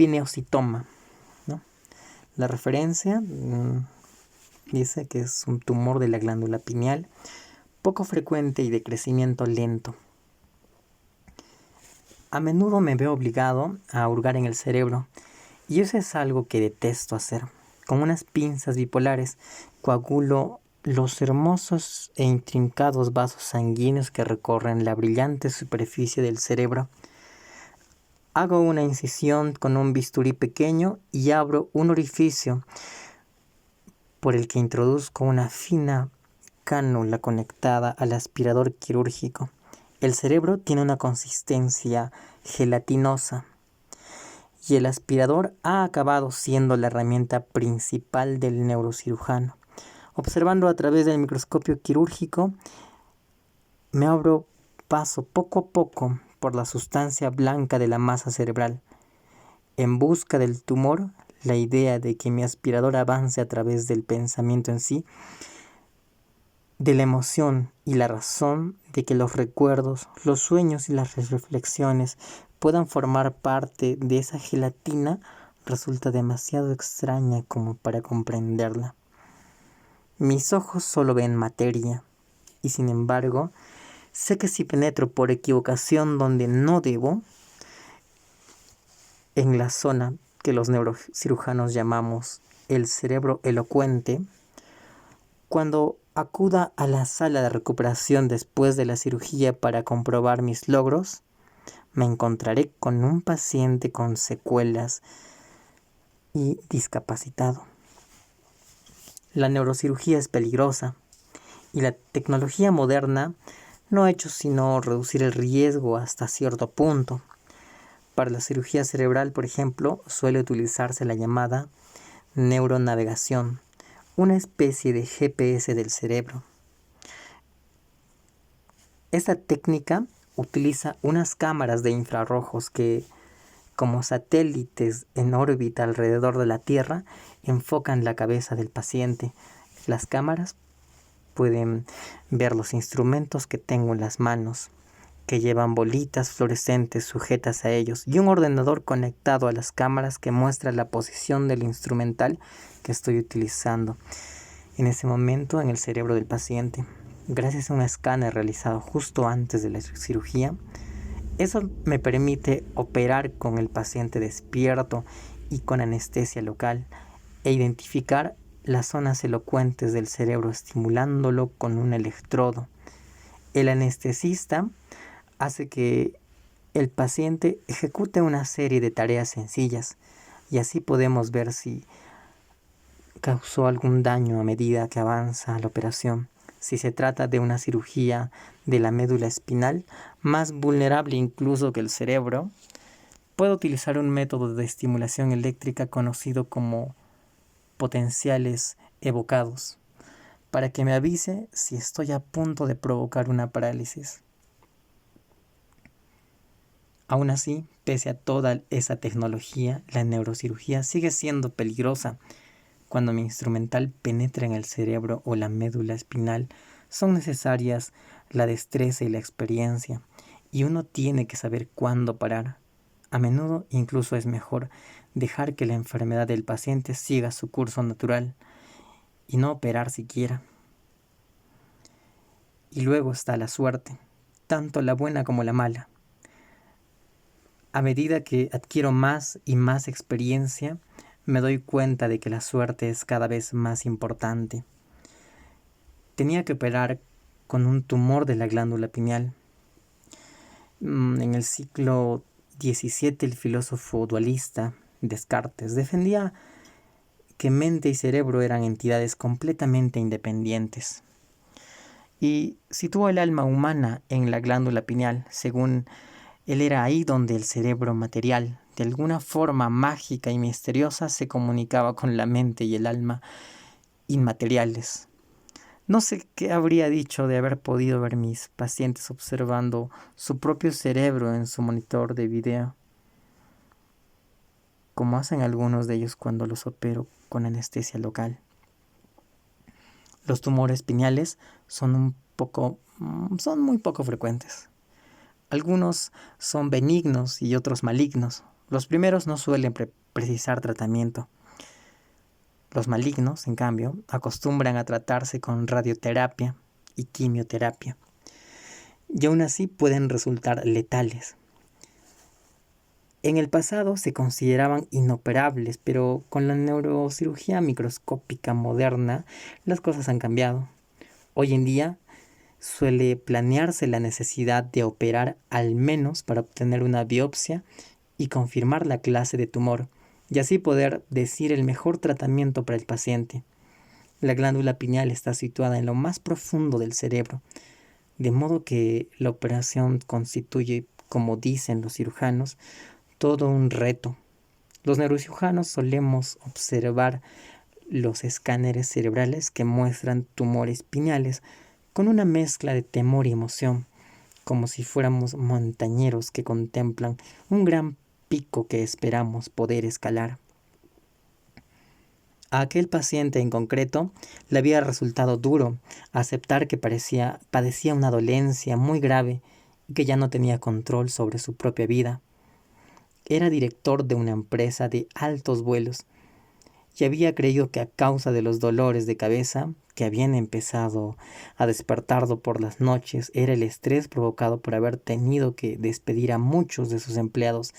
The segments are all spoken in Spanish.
pineocitoma, ¿no? La referencia dice que es un tumor de la glándula pineal, poco frecuente y de crecimiento lento. A menudo me veo obligado a hurgar en el cerebro, y eso es algo que detesto hacer. Con unas pinzas bipolares coagulo los hermosos e intrincados vasos sanguíneos que recorren la brillante superficie del cerebro. Hago una incisión con un bisturí pequeño y abro un orificio por el que introduzco una fina cánula conectada al aspirador quirúrgico. El cerebro tiene una consistencia gelatinosa y el aspirador ha acabado siendo la herramienta principal del neurocirujano. Observando a través del microscopio quirúrgico, me abro paso poco a poco por la sustancia blanca de la masa cerebral. En busca del tumor, la idea de que mi aspirador avance a través del pensamiento en sí, de la emoción y la razón de que los recuerdos, los sueños y las reflexiones puedan formar parte de esa gelatina, resulta demasiado extraña como para comprenderla. Mis ojos solo ven materia, y sin embargo, sé que si penetro por equivocación donde no debo, en la zona que los neurocirujanos llamamos el cerebro elocuente, cuando acuda a la sala de recuperación después de la cirugía para comprobar mis logros, me encontraré con un paciente con secuelas y discapacitado. La neurocirugía es peligrosa y la tecnología moderna no ha hecho sino reducir el riesgo hasta cierto punto. Para la cirugía cerebral, por ejemplo, suele utilizarse la llamada neuronavegación, una especie de GPS del cerebro. Esta técnica utiliza unas cámaras de infrarrojos que, como satélites en órbita alrededor de la Tierra, enfocan la cabeza del paciente. Las cámaras pueden ver los instrumentos que tengo en las manos, que llevan bolitas fluorescentes sujetas a ellos, y un ordenador conectado a las cámaras que muestra la posición del instrumental que estoy utilizando en ese momento en el cerebro del paciente. Gracias a un escáner realizado justo antes de la cirugía, eso me permite operar con el paciente despierto y con anestesia local e identificar las zonas elocuentes del cerebro estimulándolo con un electrodo. El anestesista hace que el paciente ejecute una serie de tareas sencillas y así podemos ver si causó algún daño a medida que avanza la operación. Si se trata de una cirugía de la médula espinal, más vulnerable incluso que el cerebro, puedo utilizar un método de estimulación eléctrica conocido como potenciales evocados, para que me avise si estoy a punto de provocar una parálisis. Aún así, pese a toda esa tecnología, la neurocirugía sigue siendo peligrosa. Cuando mi instrumental penetra en el cerebro o la médula espinal, son necesarias la destreza y la experiencia, y uno tiene que saber cuándo parar. A menudo incluso es mejor dejar que la enfermedad del paciente siga su curso natural y no operar siquiera. Y luego está la suerte, tanto la buena como la mala. A medida que adquiero más y más experiencia, me doy cuenta de que la suerte es cada vez más importante. Tenía que operar con un tumor de la glándula pineal. En el siglo XVII, el filósofo dualista Descartes defendía que mente y cerebro eran entidades completamente independientes y situó el alma humana en la glándula pineal. Según él, era ahí donde el cerebro material, de alguna forma mágica y misteriosa, se comunicaba con la mente y el alma inmateriales. No sé qué habría dicho de haber podido ver mis pacientes observando su propio cerebro en su monitor de video, como hacen algunos de ellos cuando los opero con anestesia local. Los tumores pineales son muy poco frecuentes. Algunos son benignos y otros malignos. Los primeros no suelen precisar tratamiento. Los malignos, en cambio, acostumbran a tratarse con radioterapia y quimioterapia, y aún así pueden resultar letales. En el pasado se consideraban inoperables, pero con la neurocirugía microscópica moderna las cosas han cambiado. Hoy en día suele planearse la necesidad de operar al menos para obtener una biopsia y confirmar la clase de tumor, y así poder decir el mejor tratamiento para el paciente. La glándula pineal está situada en lo más profundo del cerebro, de modo que la operación constituye, como dicen los cirujanos, todo un reto. Los neurocirujanos solemos observar los escáneres cerebrales que muestran tumores pineales con una mezcla de temor y emoción, como si fuéramos montañeros que contemplan un gran pico que esperamos poder escalar. A aquel paciente en concreto le había resultado duro aceptar que padecía una dolencia muy grave y que ya no tenía control sobre su propia vida. Era director de una empresa de altos vuelos y había creído que a causa de los dolores de cabeza que habían empezado a despertarlo por las noches era el estrés provocado por haber tenido que despedir a muchos de sus empleados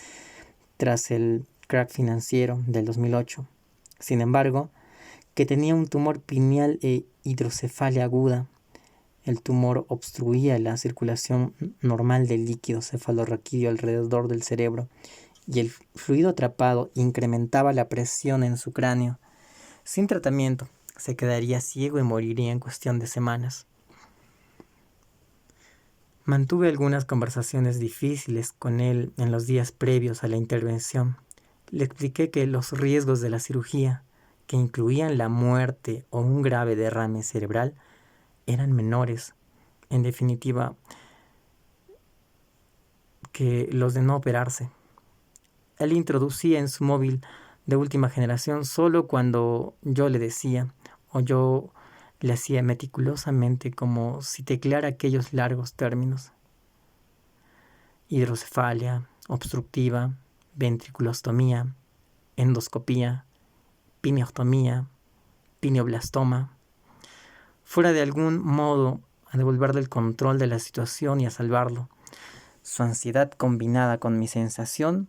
tras el crack financiero del 2008. Sin embargo, que tenía un tumor pineal e hidrocefalia aguda. El tumor obstruía la circulación normal del líquido cefalorraquídeo alrededor del cerebro y el fluido atrapado incrementaba la presión en su cráneo. Sin tratamiento, se quedaría ciego y moriría en cuestión de semanas. Mantuve algunas conversaciones difíciles con él en los días previos a la intervención. Le expliqué que los riesgos de la cirugía, que incluían la muerte o un grave derrame cerebral, eran menores, en definitiva, que los de no operarse. Él introducía en su móvil de última generación solo cuando yo le decía, o yo le hacía meticulosamente como si tecleara aquellos largos términos: hidrocefalia, obstructiva, ventriculostomía, endoscopía, pineotomía, pineoblastoma, fuera de algún modo a devolverle el control de la situación y a salvarlo. Su ansiedad combinada con mi sensación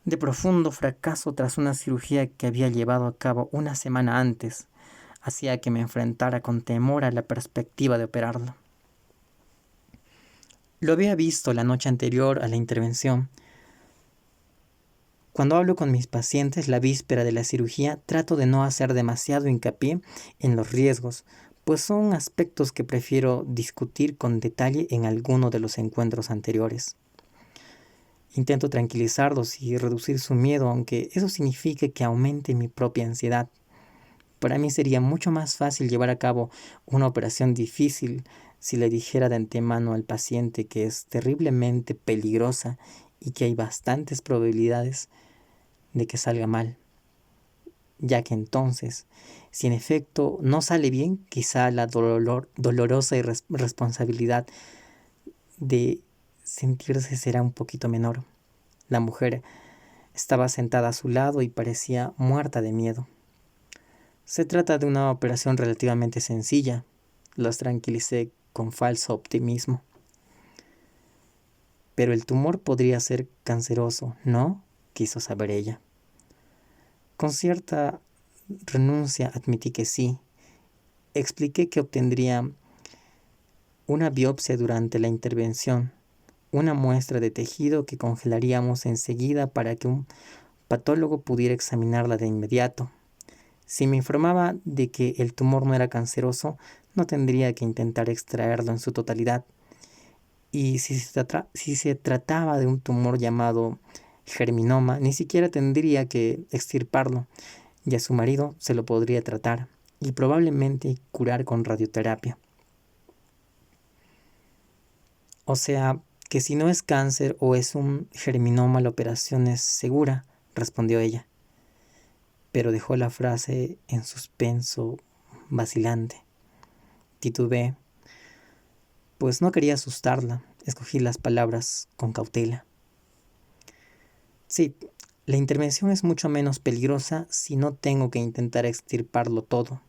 de profundo fracaso tras una cirugía que había llevado a cabo una semana antes hacía que me enfrentara con temor a la perspectiva de operarlo. Lo había visto la noche anterior a la intervención. Cuando hablo con mis pacientes la víspera de la cirugía, trato de no hacer demasiado hincapié en los riesgos, pues son aspectos que prefiero discutir con detalle en alguno de los encuentros anteriores. Intento tranquilizarlos y reducir su miedo, aunque eso signifique que aumente mi propia ansiedad. Para mí sería mucho más fácil llevar a cabo una operación difícil si le dijera de antemano al paciente que es terriblemente peligrosa y que hay bastantes probabilidades de que salga mal, ya que entonces, si en efecto no sale bien, quizá la dolorosa responsabilidad de sentirse será un poquito menor. La mujer estaba sentada a su lado y parecía muerta de miedo. Se trata de una operación relativamente sencilla, los tranquilicé con falso optimismo. Pero el tumor podría ser canceroso, ¿no?, quiso saber ella. Con cierta renuncia admití que sí. Expliqué que obtendría una biopsia durante la intervención, una muestra de tejido que congelaríamos enseguida para que un patólogo pudiera examinarla de inmediato. Si me informaba de que el tumor no era canceroso, no tendría que intentar extraerlo en su totalidad. Y si se trataba de un tumor llamado germinoma, ni siquiera tendría que extirparlo, y a su marido se lo podría tratar y probablemente curar con radioterapia. O sea, que si no es cáncer o es un germinoma, la operación es segura, respondió ella, pero dejó la frase en suspenso, vacilante. Titubeé, pues no quería asustarla. Escogí las palabras con cautela. Sí, La intervención es mucho menos peligrosa si no tengo que intentar extirparlo todo.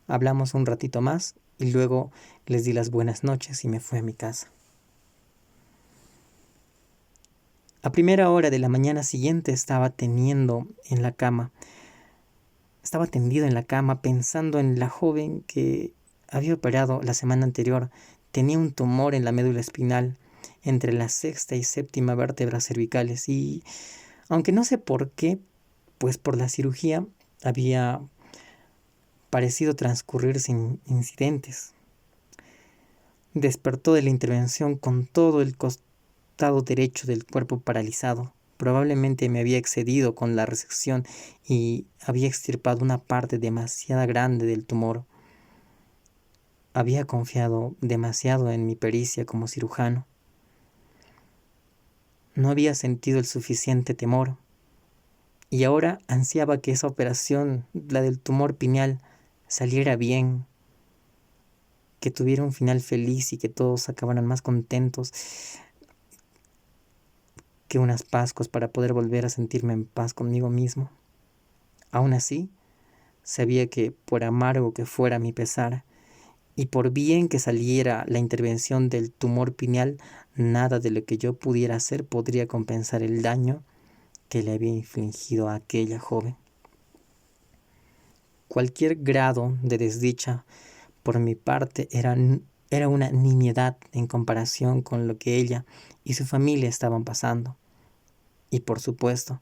Hablamos un ratito más y luego les di las buenas noches y me fui a mi casa. A primera hora de la mañana siguiente estaba tendido en la cama pensando en la joven que había operado la semana anterior. Tenía un tumor en la médula espinal entre la sexta y séptima vértebras cervicales y, aunque no sé por qué, pues por la cirugía había parecido transcurrir sin incidentes. Despertó de la intervención con todo el costado derecho del cuerpo paralizado. Probablemente me había excedido con la resección y había extirpado una parte demasiado grande del tumor. Había confiado demasiado en mi pericia como cirujano. No había sentido el suficiente temor. Y ahora ansiaba que esa operación, la del tumor pineal, saliera bien, que tuviera un final feliz y que todos acabaran más contentos que unas Pascuas para poder volver a sentirme en paz conmigo mismo. Aún así, sabía que por amargo que fuera mi pesar, y por bien que saliera la intervención del tumor pineal, nada de lo que yo pudiera hacer podría compensar el daño que le había infligido a aquella joven. Cualquier grado de desdicha por mi parte era una nimiedad en comparación con lo que ella y su familia estaban pasando. Y por supuesto,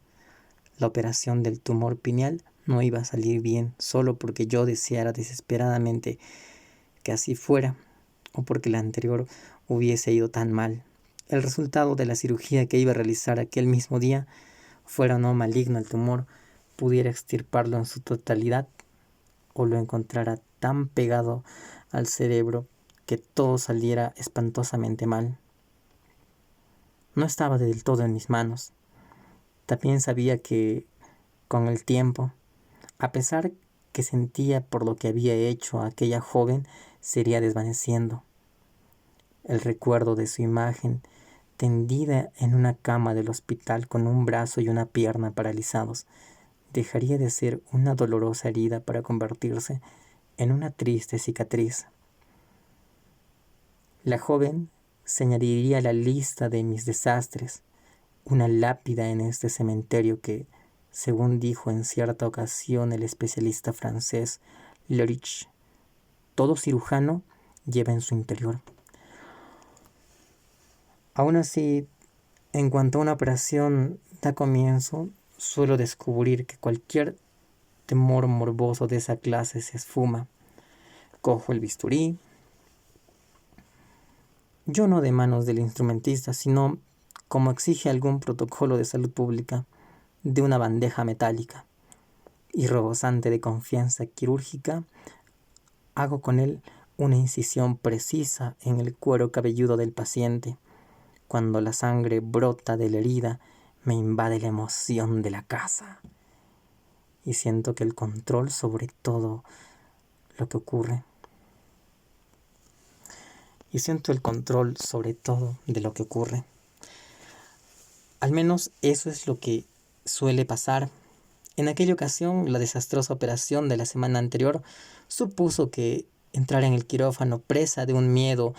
la operación del tumor pineal no iba a salir bien solo porque yo deseara desesperadamente que así fuera o porque la anterior hubiese ido tan mal. El resultado de la cirugía que iba a realizar aquel mismo día, fuera o no maligno el tumor, pudiera extirparlo en su totalidad o lo encontrara tan pegado al cerebro que todo saliera espantosamente mal. No estaba del todo en mis manos. También sabía que, con el tiempo, a pesar que sentía por lo que había hecho a aquella joven, se iría desvaneciendo. El recuerdo de su imagen tendida en una cama del hospital con un brazo y una pierna paralizados dejaría de ser una dolorosa herida para convertirse en una triste cicatriz. La joven se añadiría a la lista de mis desastres, una lápida en este cementerio que, según dijo en cierta ocasión el especialista francés Lorich, todo cirujano lleva en su interior. Aún así, en cuanto a una operación da comienzo, suelo descubrir que cualquier temor morboso de esa clase se esfuma. Cojo el bisturí, yo no de manos del instrumentista, sino, como exige algún protocolo de salud pública, de una bandeja metálica, y rebosante de confianza quirúrgica, hago con él una incisión precisa en el cuero cabelludo del paciente. Cuando la sangre brota de la herida, me invade la emoción de la caza y siento que el control sobre todo lo que ocurre. Y siento el control sobre todo de lo que ocurre. Al menos eso es lo que suele pasar. En aquella ocasión, la desastrosa operación de la semana anterior supuso que entrar en el quirófano presa de un miedo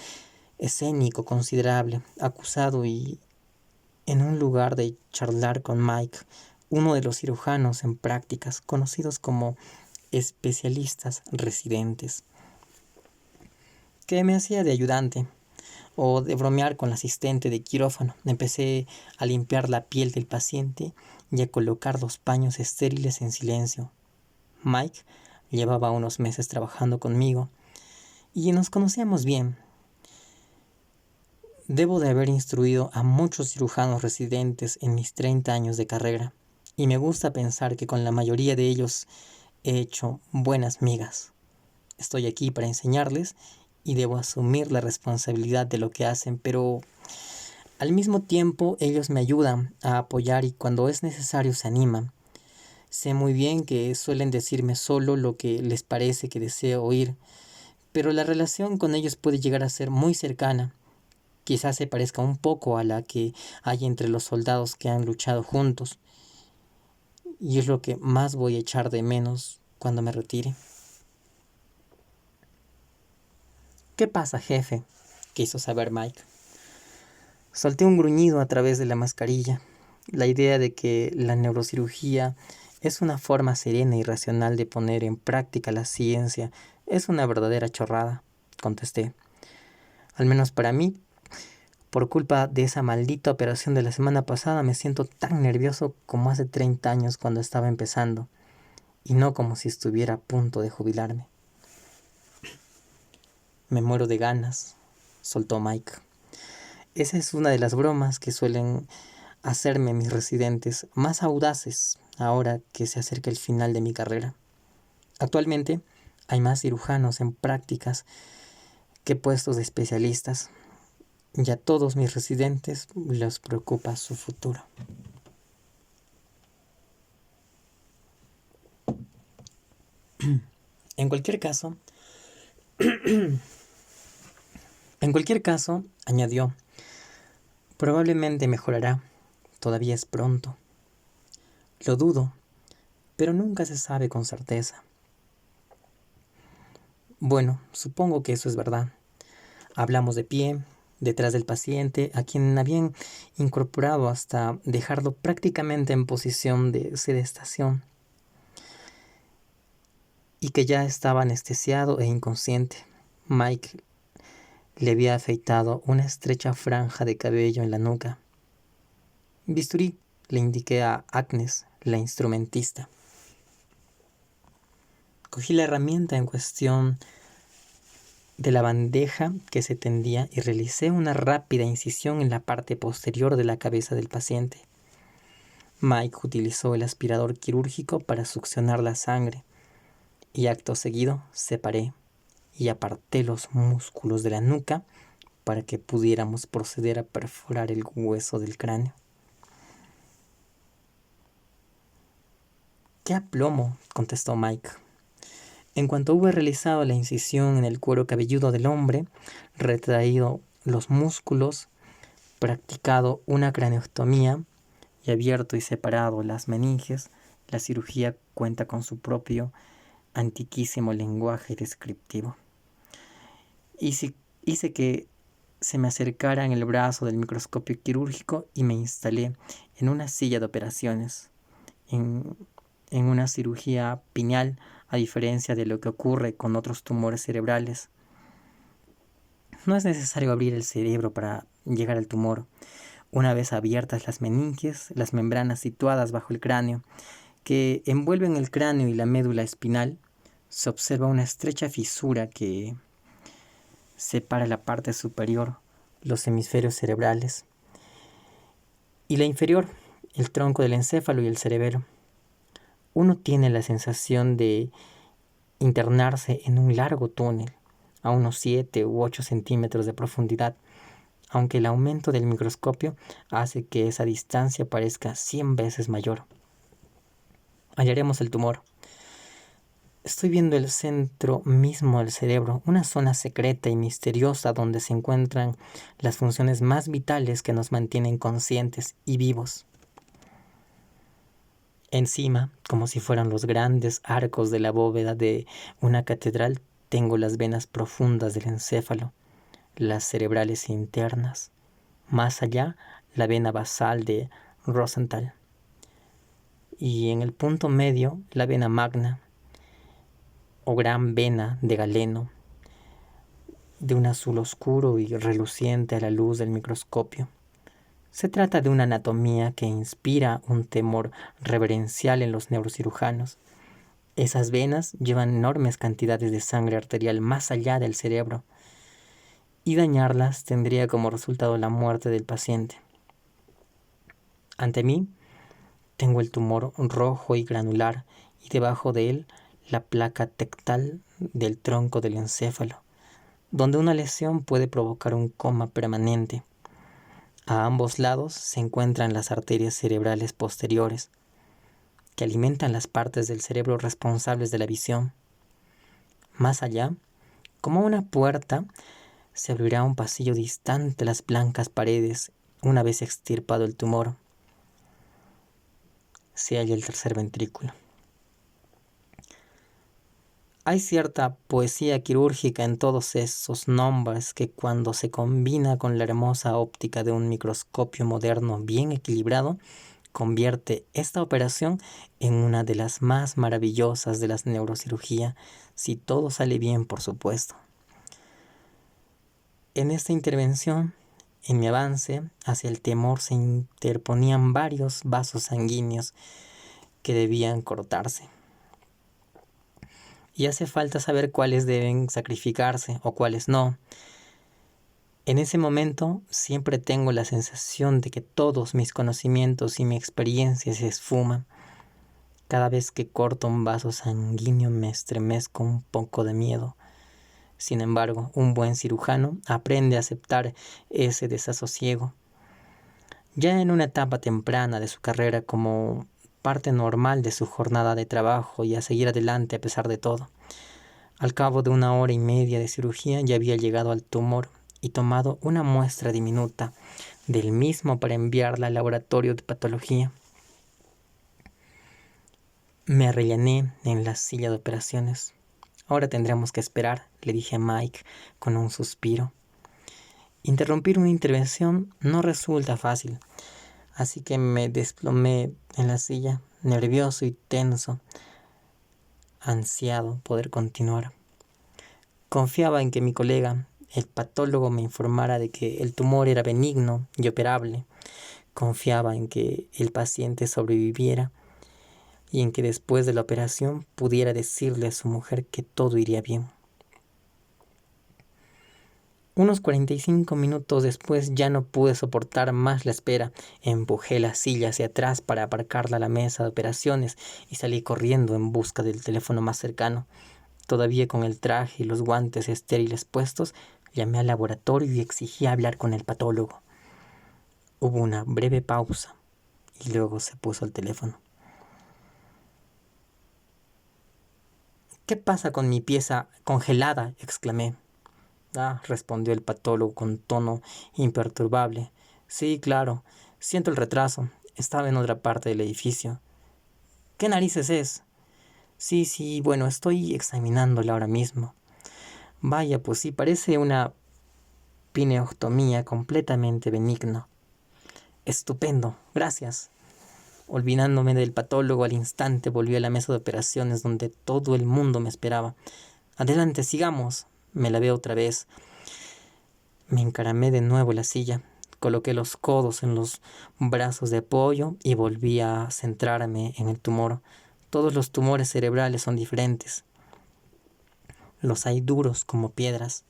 escénico considerable, acusado y en un lugar de charlar con Mike, uno de los cirujanos en prácticas, conocidos como especialistas residentes, que me hacía de ayudante o de bromear con la asistente de quirófano. Empecé a limpiar la piel del paciente y a colocar los paños estériles en silencio. Mike llevaba unos meses trabajando conmigo y nos conocíamos bien. Debo de haber instruido a muchos cirujanos residentes en mis 30 años de carrera, y me gusta pensar que con la mayoría de ellos he hecho buenas migas. Estoy aquí para enseñarles y debo asumir la responsabilidad de lo que hacen, pero al mismo tiempo ellos me ayudan a apoyar y cuando es necesario se animan. Sé muy bien que suelen decirme solo lo que les parece que deseo oír, pero la relación con ellos puede llegar a ser muy cercana. Quizás se parezca un poco a la que hay entre los soldados que han luchado juntos, y es lo que más voy a echar de menos cuando me retire. ¿Qué pasa, jefe?, quiso saber Mike. Solté un gruñido a través de la mascarilla. La idea de que la neurocirugía es una forma serena y racional de poner en práctica la ciencia es una verdadera chorrada, contesté. Al menos para mí, por culpa de esa maldita operación de la semana pasada, me siento tan nervioso como hace 30 años cuando estaba empezando, y no como si estuviera a punto de jubilarme. Me muero de ganas, soltó Mike. Esa es una de las bromas que suelen hacerme mis residentes más audaces ahora que se acerca el final de mi carrera. Actualmente hay más cirujanos en prácticas que puestos de especialistas, y a todos mis residentes les preocupa su futuro. En cualquier caso, añadió, probablemente mejorará. Todavía es pronto. Lo dudo, pero nunca se sabe con certeza. Bueno, supongo que eso es verdad. Hablamos de pie, detrás del paciente, a quien habían incorporado hasta dejarlo prácticamente en posición de sedestación, y que ya estaba anestesiado e inconsciente. Mike le había afeitado una estrecha franja de cabello en la nuca. Bisturí, le indiqué a Agnes, la instrumentista. Cogí la herramienta en cuestión de la bandeja que se tendía y realicé una rápida incisión en la parte posterior de la cabeza del paciente. Mike utilizó el aspirador quirúrgico para succionar la sangre, y acto seguido separé y aparté los músculos de la nuca para que pudiéramos proceder a perforar el hueso del cráneo. ¡Qué aplomo!, contestó Mike. En cuanto hube realizado la incisión en el cuero cabelludo del hombre, retraído los músculos, practicado una craneotomía y abierto y separado las meninges, la cirugía cuenta con su propio antiquísimo lenguaje descriptivo. Hice que se me acercara en el brazo del microscopio quirúrgico y me instalé en una silla de operaciones. En una cirugía pineal, a diferencia de lo que ocurre con otros tumores cerebrales, no es necesario abrir el cerebro para llegar al tumor. Una vez abiertas las meninges, las membranas situadas bajo el cráneo, que envuelven el cráneo y la médula espinal, se observa una estrecha fisura que separa la parte superior, los hemisferios cerebrales, y la inferior, el tronco del encéfalo y el cerebelo. Uno tiene la sensación de internarse en un largo túnel, a unos 7 u 8 centímetros de profundidad, aunque el aumento del microscopio hace que esa distancia parezca 100 veces mayor. Hallaremos el tumor. Estoy viendo el centro mismo del cerebro, una zona secreta y misteriosa donde se encuentran las funciones más vitales que nos mantienen conscientes y vivos. Encima, como si fueran los grandes arcos de la bóveda de una catedral, tengo las venas profundas del encéfalo, las cerebrales internas. Más allá, la vena basal de Rosenthal. Y en el punto medio, la vena magna, o gran vena de Galeno, de un azul oscuro y reluciente a la luz del microscopio. Se trata de una anatomía que inspira un temor reverencial en los neurocirujanos. Esas venas llevan enormes cantidades de sangre arterial más allá del cerebro, y dañarlas tendría como resultado la muerte del paciente. Ante mí, tengo el tumor rojo y granular, y debajo de él la placa tectal del tronco del encéfalo, donde una lesión puede provocar un coma permanente. A ambos lados se encuentran las arterias cerebrales posteriores, que alimentan las partes del cerebro responsables de la visión. Más allá, como una puerta, Se abrirá un pasillo distante a las blancas paredes una vez extirpado el tumor. Se halla el tercer ventrículo. Hay cierta poesía quirúrgica en todos esos nombres que, cuando se combina con la hermosa óptica de un microscopio moderno bien equilibrado, convierte esta operación en una de las más maravillosas de la neurocirugía, si todo sale bien, por supuesto. En esta intervención, en mi avance hacia el tumor, se interponían varios vasos sanguíneos que debían cortarse. Y hace falta saber cuáles deben sacrificarse o cuáles no. En ese momento siempre tengo la sensación de que todos mis conocimientos y mi experiencia se esfuman. Cada vez que corto un vaso sanguíneo me estremezco un poco de miedo. Sin embargo, un buen cirujano aprende a aceptar ese desasosiego, ya en una etapa temprana de su carrera, como parte normal de su jornada de trabajo, y a seguir adelante a pesar de todo. Al cabo de 1 hora y media de cirugía ya había llegado al tumor y tomado una muestra diminuta del mismo para enviarla al laboratorio de patología. Me arrellané en la silla de operaciones. Ahora tendremos que esperar, le dije a Mike con un suspiro. Interrumpir una intervención no resulta fácil, así que me desplomé en la silla, nervioso y tenso, ansiado poder continuar. Confiaba en que mi colega, el patólogo, me informara de que el tumor era benigno y operable. Confiaba en que el paciente sobreviviera y en que después de la operación pudiera decirle a su mujer que todo iría bien. Unos 45 minutos después ya no pude soportar más la espera. Empujé la silla hacia atrás para aparcarla a la mesa de operaciones y salí corriendo en busca del teléfono más cercano. Todavía con el traje y los guantes estériles puestos, llamé al laboratorio y exigí hablar con el patólogo. Hubo una breve pausa y luego se puso al teléfono. «¿Qué pasa con mi pieza congelada?», exclamé. «Ah», respondió el patólogo con tono imperturbable. «Sí, claro. Siento el retraso. Estaba en otra parte del edificio». «¿Qué narices es?». Sí, bueno, estoy examinándola ahora mismo». «Vaya, pues sí, parece una pineotomía completamente benigna». «Estupendo, gracias». Olvidándome del patólogo, al instante volví a la mesa de operaciones donde todo el mundo me esperaba. «Adelante, sigamos». Me lavé otra vez. Me encaramé de nuevo en la silla. Coloqué los codos en los brazos de apoyo y volví a centrarme en el tumor. Todos los tumores cerebrales son diferentes. Los hay duros como piedras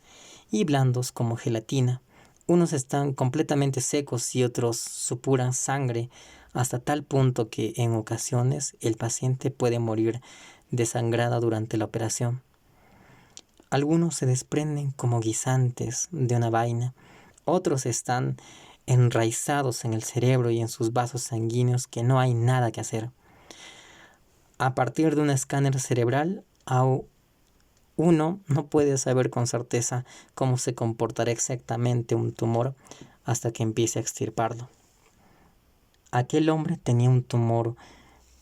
y blandos como gelatina. Unos están completamente secos y otros supuran sangre hasta tal punto que en ocasiones el paciente puede morir desangrado durante la operación. Algunos se desprenden como guisantes de una vaina. Otros están enraizados en el cerebro y en sus vasos sanguíneos que no hay nada que hacer. A partir de un escáner cerebral, uno no puede saber con certeza cómo se comportará exactamente un tumor hasta que empiece a extirparlo. Aquel hombre tenía un tumor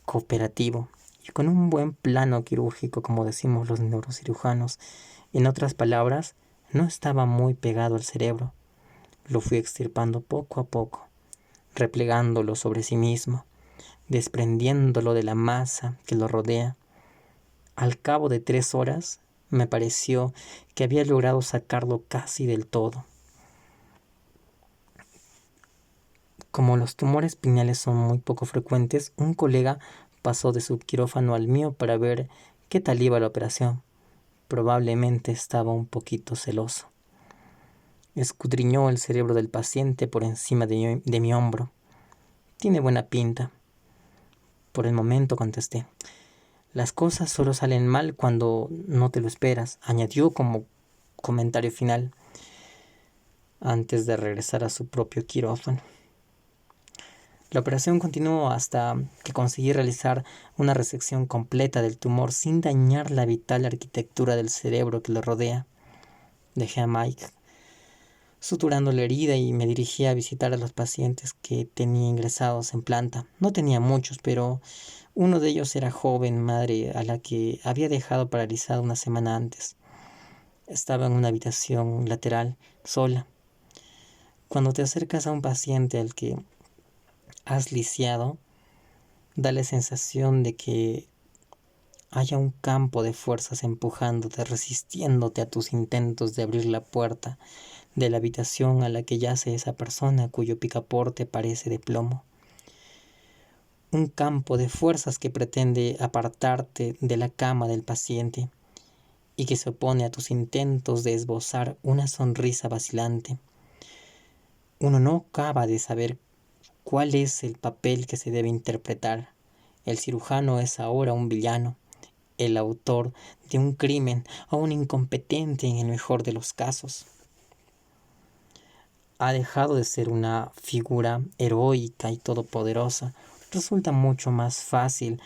cooperativo y con un buen plano quirúrgico, como decimos los neurocirujanos. En otras palabras, no estaba muy pegado al cerebro. Lo fui extirpando poco a poco, replegándolo sobre sí mismo, desprendiéndolo de la masa que lo rodea. Al cabo de 3 horas, me pareció que había logrado sacarlo casi del todo. Como los tumores pineales son muy poco frecuentes, un colega pasó de su quirófano al mío para ver qué tal iba la operación. Probablemente estaba un poquito celoso. Escudriñó el cerebro del paciente por encima de mi hombro. «Tiene buena pinta». «Por el momento», contesté. «Las cosas solo salen mal cuando no te lo esperas», añadió como comentario final, antes de regresar a su propio quirófano. La operación continuó hasta que conseguí realizar una resección completa del tumor sin dañar la vital arquitectura del cerebro que lo rodea. Dejé a Mike suturando la herida y me dirigí a visitar a los pacientes que tenía ingresados en planta. No tenía muchos, pero uno de ellos era joven madre a la que había dejado paralizada una semana antes. Estaba en una habitación lateral, sola. Cuando te acercas a un paciente al que has lisiado, da la sensación de que haya un campo de fuerzas empujándote, resistiéndote a tus intentos de abrir la puerta de la habitación a la que yace esa persona cuyo picaporte parece de plomo. Un campo de fuerzas que pretende apartarte de la cama del paciente y que se opone a tus intentos de esbozar una sonrisa vacilante. Uno no acaba de saber cuál es el papel que se debe interpretar. El cirujano es ahora un villano, el autor de un crimen o un incompetente en el mejor de los casos. Ha dejado de ser una figura heroica y todopoderosa. Resulta mucho más fácil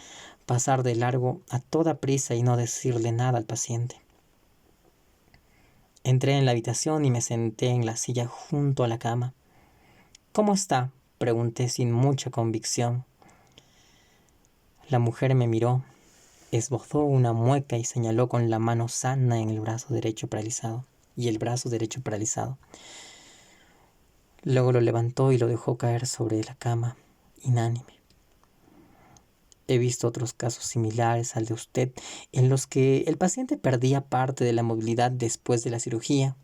pasar de largo a toda prisa y no decirle nada al paciente. Entré en la habitación y me senté en la silla junto a la cama. ¿Cómo está?, pregunté sin mucha convicción. La mujer me miró, esbozó una mueca y señaló con la mano sana en el brazo derecho paralizado y el brazo derecho paralizado. Luego lo levantó y lo dejó caer sobre la cama, inánime. He visto otros casos similares al de usted, en los que el paciente perdía parte de la movilidad después de la cirugía.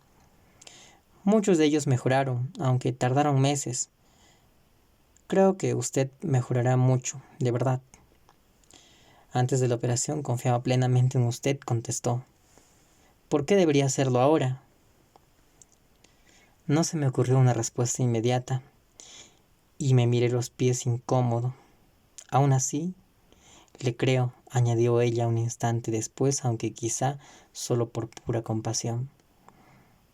Muchos de ellos mejoraron, aunque tardaron meses. Creo que usted mejorará mucho, de verdad. Antes de la operación confiaba plenamente en usted, contestó. ¿Por qué debería hacerlo ahora? No se me ocurrió una respuesta inmediata, y me miré los pies incómodo. Aún así, le creo, añadió ella un instante después, aunque quizá solo por pura compasión.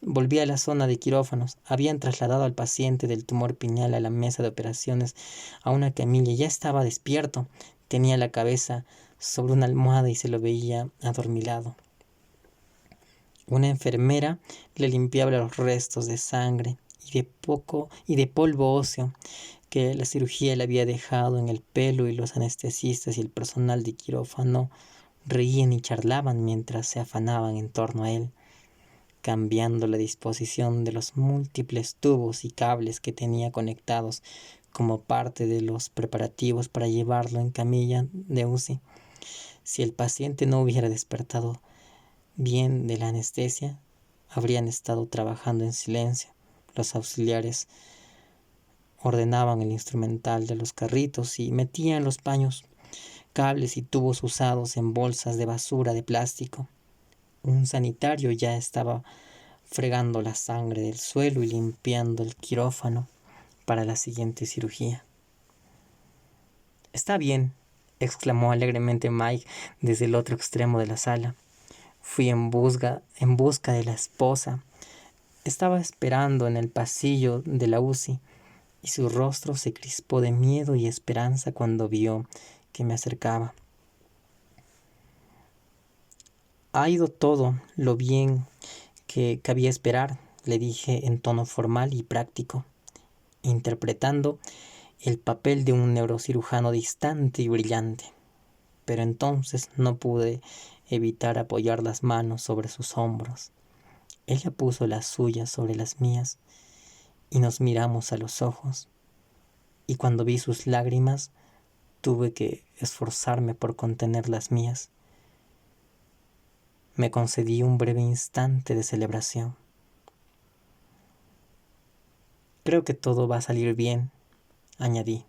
Volví a la zona de quirófanos. Habían trasladado al paciente del tumor pineal a la mesa de operaciones, a una camilla. Ya estaba despierto. Tenía la cabeza sobre una almohada y se lo veía adormilado. Una enfermera le limpiaba los restos de sangre y de polvo óseo que la cirugía le había dejado en el pelo, y los anestesistas y el personal de quirófano reían y charlaban mientras se afanaban en torno a él, cambiando la disposición de los múltiples tubos y cables que tenía conectados como parte de los preparativos para llevarlo en camilla de UCI. Si el paciente no hubiera despertado bien de la anestesia, habrían estado trabajando en silencio. Los auxiliares ordenaban el instrumental de los carritos y metían los paños, cables y tubos usados en bolsas de basura de plástico. Un sanitario ya estaba fregando la sangre del suelo y limpiando el quirófano para la siguiente cirugía. «Está bien», exclamó alegremente Mike desde el otro extremo de la sala. Fui en busca de la esposa. Estaba esperando en el pasillo de la UCI, y su rostro se crispó de miedo y esperanza cuando vio que me acercaba. «Ha ido todo lo bien que cabía esperar», le dije en tono formal y práctico, interpretando el papel de un neurocirujano distante y brillante. Pero entonces no pude evitar apoyar las manos sobre sus hombros. Ella puso las suyas sobre las mías y nos miramos a los ojos. Y cuando vi sus lágrimas, tuve que esforzarme por contener las mías. Me concedí un breve instante de celebración. «Creo que todo va a salir bien», añadí.